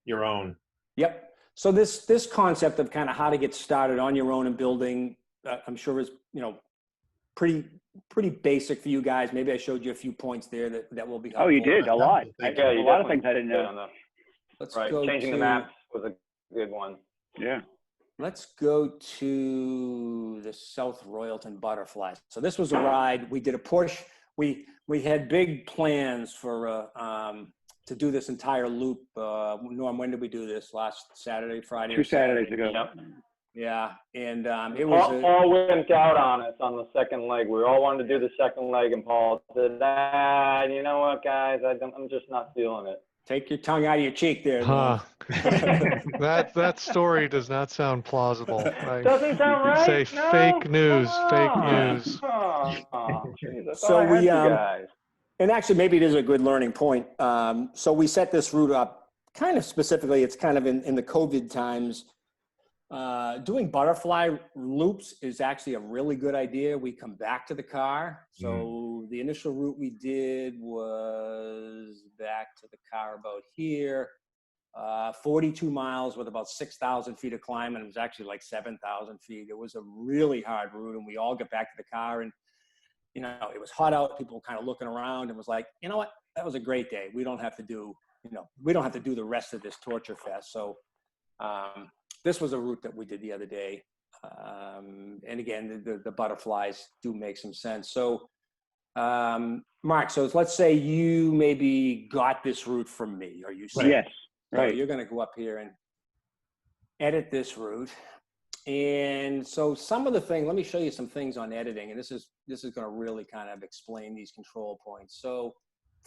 your own. Yep. So this concept of kind of how to get started on your own and building, I'm sure is, pretty basic for you guys. Maybe I showed you a few points there that will be helpful. Oh, you did a lot. Yeah, A lot of things I didn't know. Let's right. go Changing to, the maps was a good one. Yeah. Let's go to the South Royalton Butterfly. So this was a ride. We did a push. We had big plans for to do this entire loop. Norm, when did we do this? Last Saturday, Friday? 2 Saturdays ago. Yep. Yeah, and it was. Paul went out on us on the second leg. We all wanted to do the second leg, and Paul said, you know what, guys? I'm just not feeling it. Take your tongue out of your cheek there. Huh. that story does not sound plausible. Doesn't sound right. Say no? fake news. Fake news. Geez, So we guys. and actually maybe it is a good learning point. So we set this route up kind of specifically. It's kind of in the COVID times. Doing butterfly loops is actually a really good idea. We come back to the car. So the initial route we did was back to the car about here, 42 miles with about 6,000 feet of climb, and it was actually like 7,000 feet. It was a really hard route, and we all got back to the car, and it was hot out. People were kind of looking around and was like, you know what, that was a great day. We don't have to do, we don't have to do the rest of this torture fest. So this was a route that we did the other day. And again, the butterflies do make some sense. So, Mark, so let's say you maybe got this route from me, or you said, yes, right. So you're going to go up here and edit this route. And so some of the things, let me show you some things on editing. And this is going to really kind of explain these control points. So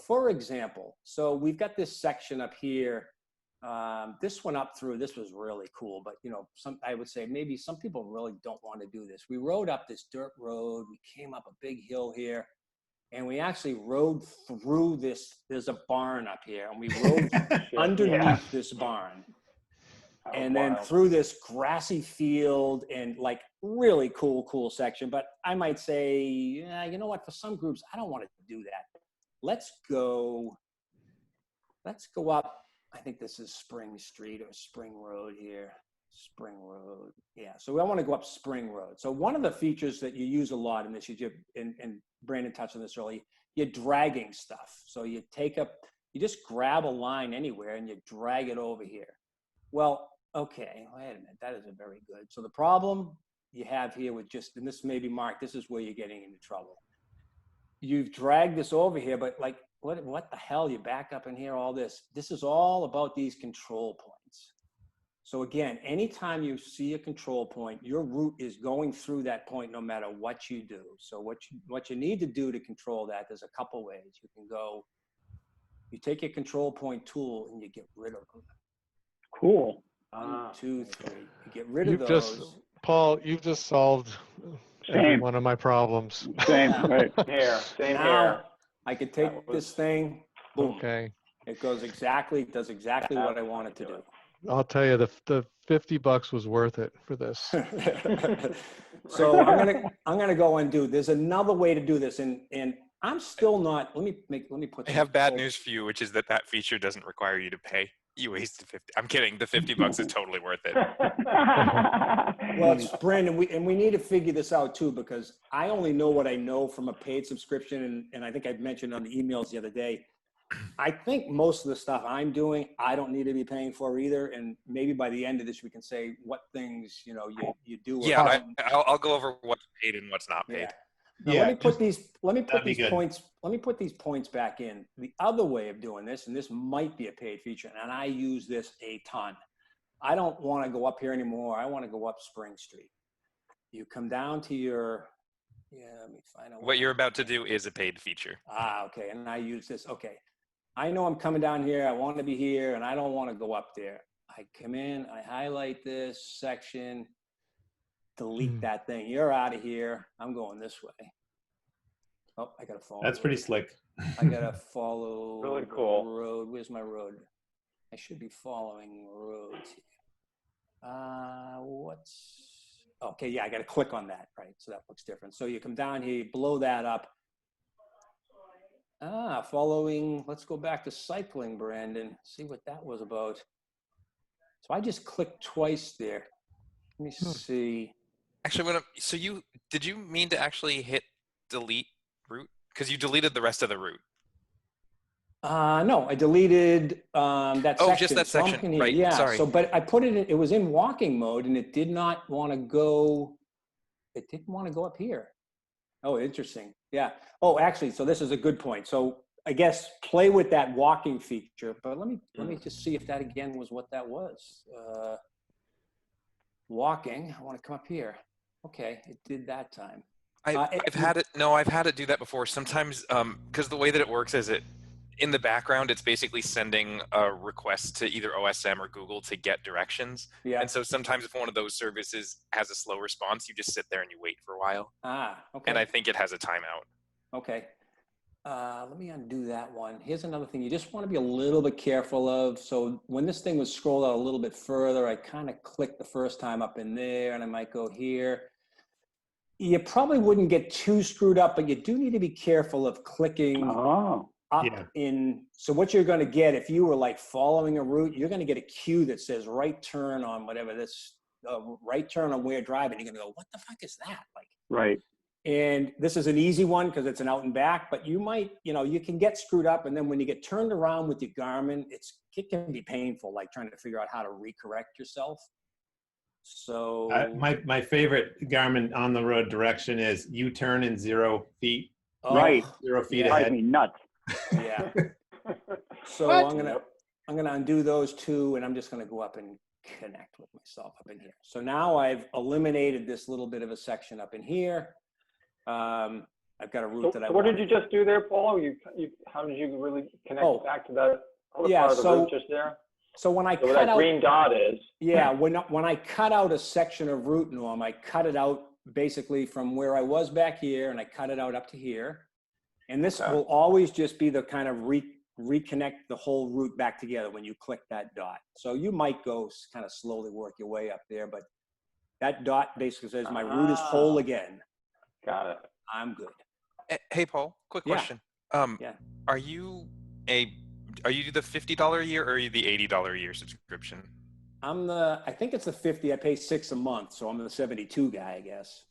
for example, so we've got this section up here. This one up through, this was really cool, but I would say maybe some people really don't want to do this. We rode up this dirt road. We came up a big hill here, and we actually rode through this. There's a barn up here, and we rode underneath this barn. And then through this grassy field and like really cool section. But I might say, you know what, for some groups, I don't want to do that. Let's go up. I think this is Spring Street or Spring Road here. Spring Road. Yeah. So I want to go up Spring Road. So one of the features that you use a lot in this, and Brandon touched on this earlier, you're dragging stuff. So you just grab a line anywhere and you drag it over here. Well, okay, wait a minute. That isn't very good. So the problem you have here with and this may be Mark, this is where you're getting into trouble. You've dragged this over here, but like, what the hell? You back up in here, all this. This is all about these control points. So again, anytime you see a control point, your route is going through that point no matter what you do. So what you need to do to control that, there's a couple ways. You take your control point tool and you get rid of them. Cool. 1, 2, 3. You get rid of those. Paul, you've just solved every one of my problems. Same, right. Same here. I could take this thing, boom. Okay. It does exactly what I want it to do. I'll tell you, the $50 was worth it for this. So I'm gonna go and there's another way to do this, and I'm still not. Let me put. I have bad news for you, which is that feature doesn't require you to pay. You wasted 50. I'm kidding. The $50 is totally worth it. Well, it's Brandon, we need to figure this out too, because I only know what I know from a paid subscription, and I think I mentioned on the emails the other day. I think most of the stuff I'm doing, I don't need to be paying for either, and maybe by the end of this, we can say what things you do. Yeah, I'll go over what's paid and what's not paid. Yeah. Now, let me put these points back in. The other way of doing this, and this might be a paid feature, and I use this a ton. I don't want to go up here anymore. I want to go up Spring Street. You come down to your, let me find out. What you're about to do is a paid feature. Okay. And I use this. Okay. I know I'm coming down here. I want to be here, and I don't want to go up there. I come in, I highlight this section, delete that thing. You're out of here. I'm going this way. Oh, I got to follow. That's pretty slick. I got to follow really cool. The road. Where's my road? I should be following roads here. Okay, yeah, I got to click on that, right? So that looks different. So you come down here, you blow that up. Following, let's go back to cycling, Brandon. See what that was about. So I just clicked twice there. Let me see. Actually, did you mean to actually hit delete route? Because you deleted the rest of the route. No, I deleted that Oh, section. just that So I'm section, in here. right, Yeah. sorry. So, but I put it in, it was in walking mode and it did not want to go, it didn't want to go up here. Oh, interesting. Yeah. Oh, actually, so this is a good point. So I guess play with that walking feature, but let me just see if that again was what that was. Walking, I want to come up here. Okay, it did that time. I've had it do that before. Sometimes, because the way that it works is in the background, it's basically sending a request to either OSM or Google to get directions. Yeah. And so sometimes if one of those services has a slow response, you just sit there and you wait for a while. Okay. And I think it has a timeout. Okay. Let me undo that one. Here's another thing you just want to be a little bit careful of. So when this thing was scrolled out a little bit further, I kind of clicked the first time up in there and I might go here. You probably wouldn't get too screwed up, but you do need to be careful of clicking up in. So what you're going to get, if you were like following a route, you're going to get a cue that says right turn on whatever this, right turn on where driving. You're going to go, what the fuck is that? Like, Right. And this is an easy one because it's an out and back, but you might, you can get screwed up. And then when you get turned around with your Garmin, it can be painful, like trying to figure out how to recorrect yourself. So my favorite Garmin on the road direction is U-turn in 0 feet. Right. 0 feet Drives ahead. me nuts. Yeah. So What? I'm gonna undo those two, and I'm just gonna go up and connect with myself up in here. So now I've eliminated this little bit of a section up in here. I've got a route that I what want. did you just do there, Paul? How did you really connect back to that other part of the route just there? So when I So cut that out, green dot is. yeah, when I cut out a section of route, Norm, I cut it out basically from where I was back here, and I cut it out up to here. And this will always just be the kind of reconnect the whole route back together when you click that dot. So you might go kind of slowly work your way up there, but that dot basically says my route is whole again. Got it. I'm good. Hey, Paul, quick question. Are you the $50 a year or are you the $80 a year subscription? I think it's the 50. I pay $6 a month, so I'm the 72 guy, I guess.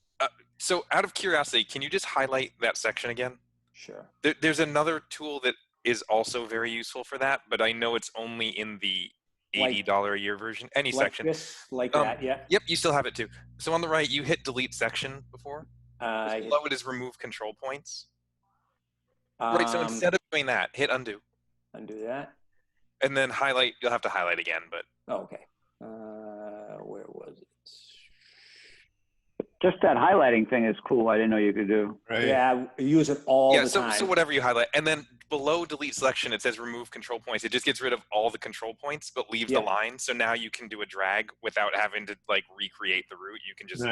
So out of curiosity, can you just highlight that section again? Sure. There's another tool that is also very useful for that, but I know it's only in the $80 a year version. Any section. Like that, yeah. Yep, you still have it too. So on the right, you hit delete section before. Below it is remove control points. Right, so instead of doing that, hit undo. Undo that. And then highlight, you'll have to highlight again, but. Oh, okay. Where was it? Just that highlighting thing is cool. I didn't know you could do. Right. Yeah, I use it all the time. So whatever you highlight. And then below delete selection, it says remove control points. It just gets rid of all the control points, but leaves the line. So now you can do a drag without having to like recreate the route. You can just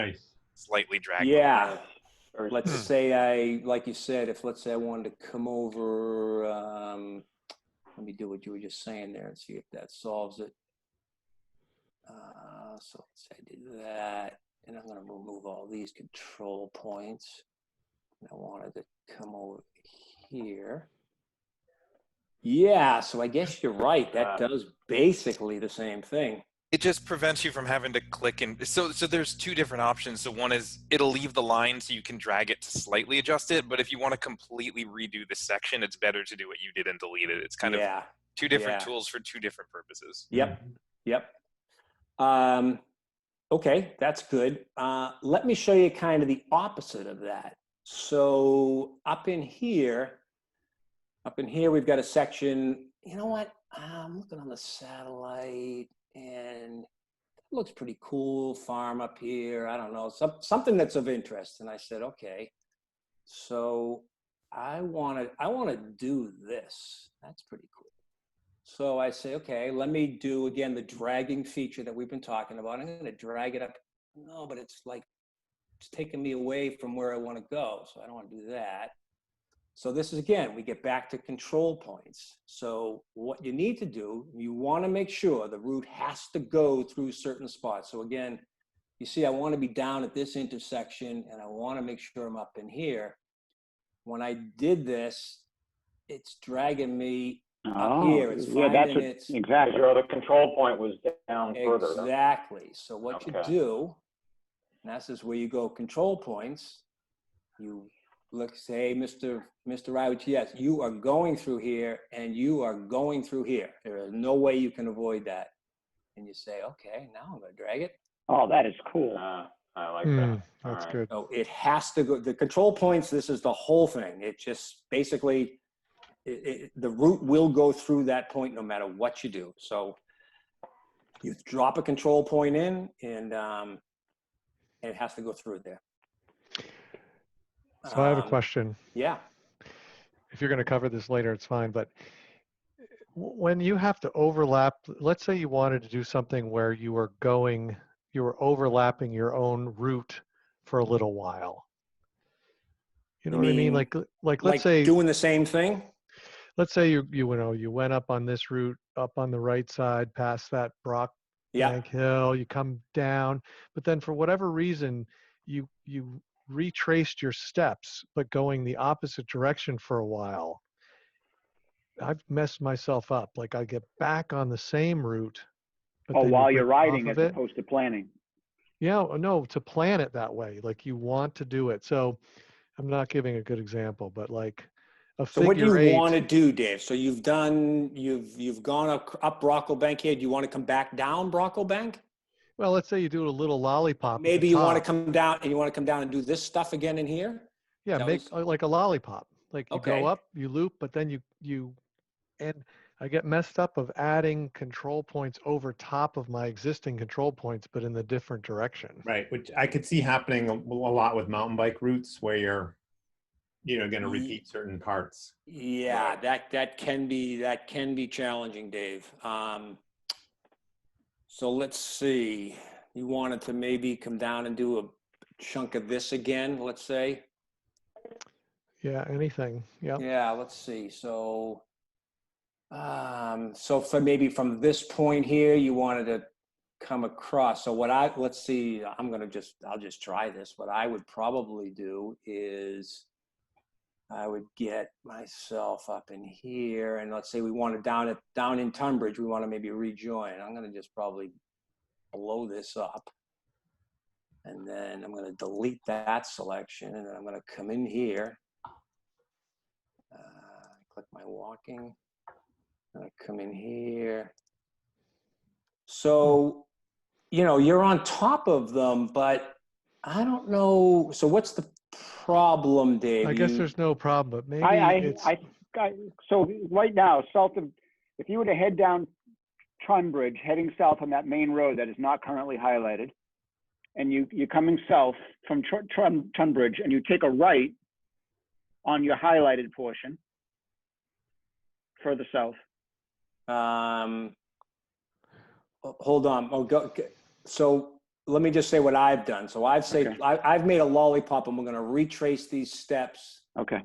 slightly drag. Yeah. Let's say like you said, let's say I wanted to come over, let me do what you were just saying there and see if that solves it. So let's say I did that, and I'm going to remove all these control points. And I wanted to come over here. Yeah, so I guess you're right. That does basically the same thing. It just prevents you from having to click and so there's two different options. So one is it'll leave the line so you can drag it to slightly adjust it. But if you want to completely redo the section, it's better to do what you did and delete it. It's kind of two different tools for two different purposes. Yep. Okay, that's good. Let me show you kind of the opposite of that. So up in here, we've got a section. You know what? I'm looking on the satellite, and it looks pretty cool. Farm up here. I don't know, something that's of interest. And I said, okay, so I want to do this. That's pretty cool. So I say, okay, let me do again the dragging feature that we've been talking about. I'm going to drag it up. No, but it's taking me away from where I want to go. So I don't want to do that. So this is, again, we get back to control points. So what you need to do, you want to make sure the route has to go through certain spots. So again, you see, I want to be down at this intersection, and I want to make sure I'm up in here. When I did this, it's dragging me Up here, it's yeah, that's finding what, its exactly. Because your other control point was down further. exactly. So what you Okay. do, and this is where you go control points. You look, say, Mr. RideWithGPS, you are going through here, and you are going through here. There is no way you can avoid that. And you say, okay, now I'm going to drag it. Oh, that is cool. I like that. All That's right. good. So it has to go, the control points, this is the whole thing. It just basically, the route will go through that point no matter what you do. So you drop a control point in, and it has to go through there. So I have a question. Yeah. If you're going to cover this later, it's fine. But when you have to overlap, let's say you wanted to do something where you were overlapping your own route for a little while. You know what I mean? Like let's say doing the same thing. let's say you went up on this route, up on the right side, past that Brock Yeah. Bank Hill, you come down, but then for whatever reason, you retraced your steps, but going the opposite direction for a while. I've messed myself up. Like I get back on the same route. But then While you you're break off riding of as it. opposed to planning. Yeah, no, to plan it that way. Like you want to do it. So I'm not giving a good example, but like a So what do figure you eight. want to do, Dave? So you've gone up Brockle Bank here. Do you want to come back down Brockle Bank? Well, let's say you do a little lollipop. Maybe at the you want to top. come down and do this stuff again in here. Yeah, make like a lollipop. Like you Okay. go up, you loop, but then and I get messed up of adding control points over top of my existing control points, but in the different direction. Right, which I could see happening a lot with mountain bike routes where you're, going to repeat certain parts. Yeah, that can be challenging, Dave. So let's see. You wanted to maybe come down and do a chunk of this again, let's say. Yeah, anything. Yeah. Yeah, let's see. So for maybe from this point here, you wanted to come across. So let's see, I'll just try this. What I would probably do is I would get myself up in here, and let's say we want to down in Tunbridge, we want to maybe rejoin. I'm going to just probably blow this up. And then I'm going to delete that selection, and then I'm going to come in here. Click my walking. I'm going to come in here. So, you're on top of them, but I don't know. So what's the problem, Dave? I guess there's no problem, but maybe so right now, if you were to head down Tunbridge, heading south on that main road that is not currently highlighted, and you're coming south from Tunbridge, and you take a right on your highlighted portion, further south. Hold on. So let me just say what I've done. So I've made a lollipop, and we're going to retrace these steps. Okay.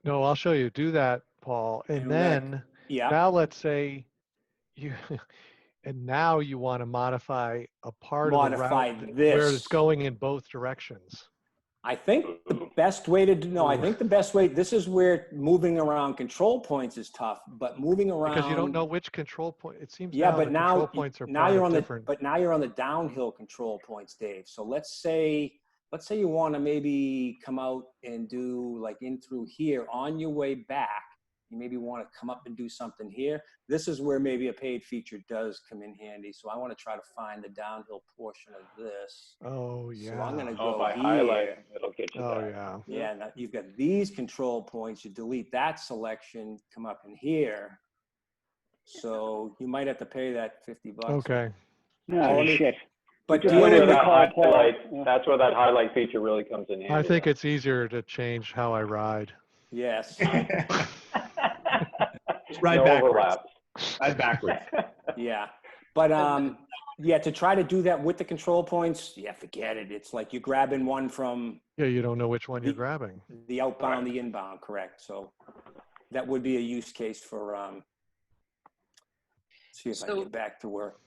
No, I'll show you. Do that, Paul. And then now let's say now you want to modify a part of the route where it's going in both directions. I think the best way this is where moving around control points is tough, but moving around. Because you don't know which control point. It seems control points are now you're on different. but now you're on the downhill control points, Dave. So let's say you want to maybe come out and do like in through here on your way back. You maybe want to come up and do something here. This is where maybe a paid feature does come in handy. So I want to try to find the downhill portion of this. Oh, yeah. So I'm going to go by here. highlighting, it'll get you Oh, back. yeah. Yeah, now you've got these control points. You delete that selection, come up in here. So you might have to pay that $50. Okay. No, shit. But Just deal wanted with to it. call Paul. That's where that highlight feature really comes in handy. I think it's easier to change how I ride. Yes. Ride no backwards. overlaps. Ride backwards. Yeah. But to try to do that with the control points, forget it. It's like you're grabbing one from Yeah, you don't know which one you're grabbing. the outbound, the inbound, correct. So that would be a use case for see if I can get back to work.